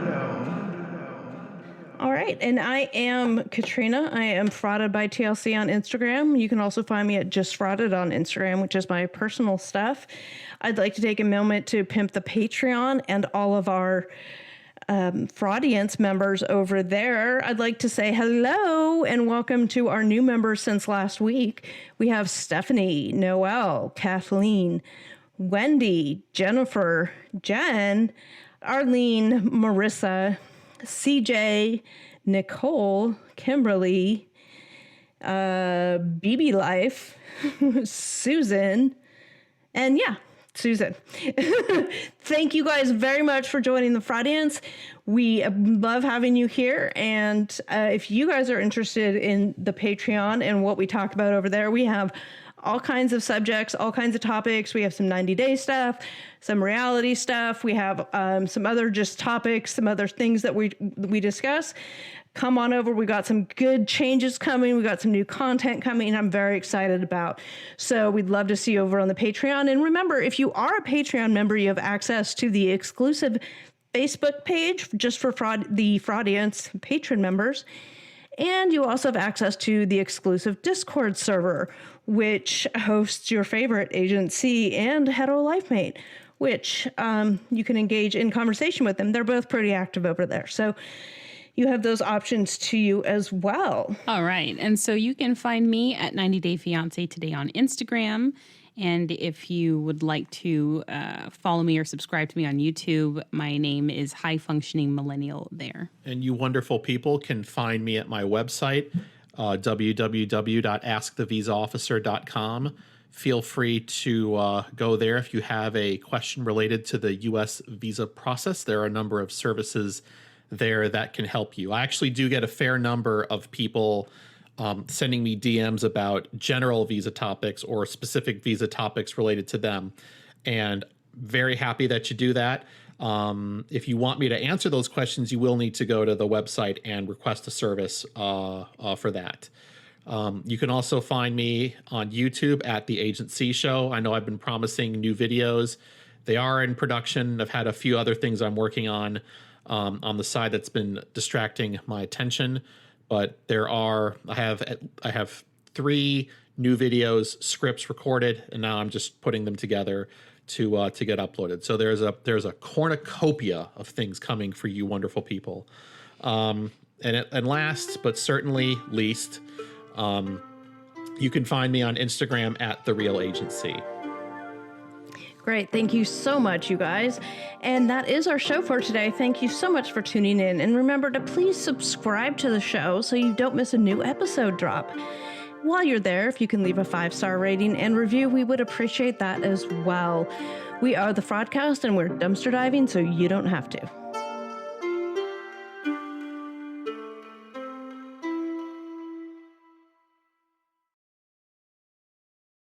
All right, and I am Katrina. I am Frauded by TLC on Instagram. You can also find me at Just Frauded on Instagram, which is my personal stuff. I'd like to take a moment to pimp the Patreon and all of our Fraudience members over there. I'd like to say hello and welcome to our new members since last week. We have Stephanie, Noelle, Kathleen, Wendy, Jennifer, Jen, Arlene, Marissa, CJ, Nicole, Kimberly, BB Life, Susan, and Susan. Thank you guys very much for joining the Fraudience. We love having you here. And if you guys are interested in the Patreon and what we talk about over there, we have all kinds of subjects, all kinds of topics. We have some 90-day stuff, some reality stuff. We have some other just topics, some other things that we discuss. Come on over. We got some good changes coming. We got some new content coming I'm very excited about. So we'd love to see you over on the Patreon. And remember, if you are a Patreon member, you have access to the exclusive Facebook page just for the Fraudience patron members. And you also have access to the exclusive Discord server, which hosts your favorite Agent C and Hetero Life Mate, which you can engage in conversation with them. They're both pretty active over there. So you have those options to you as well. All right. And so you can find me at 90 Day Fiance today on Instagram. And if you would like to follow me or subscribe to me on YouTube, my name is High Functioning Millennial there. And you wonderful people can find me at my website, www.askthevisaofficer.com. Feel free to go there if you have a question related to the U.S. visa process. There are a number of services there that can help you. I actually do get a fair number of people sending me DMs about general visa topics or specific visa topics related to them. And very happy that you do that. If you want me to answer those questions, you will need to go to the website and request a service for that. You can also find me on YouTube at The Agent C Show. I know I've been promising new videos. They are in production. I've had a few other things I'm working on the side that's been distracting my attention. But I have 3 new videos, scripts recorded, and now I'm just putting them together to get uploaded. So there's a cornucopia of things coming for you wonderful people. And last but certainly least, you can find me on Instagram at The Real Agency. Great. Thank you so much, you guys. And that is our show for today. Thank you so much for tuning in. And remember to please subscribe to the show so you don't miss a new episode drop. While you're there, if you can leave a 5-star rating and review, we would appreciate that as well. We are the Fraudcast, and we're dumpster diving so you don't have to.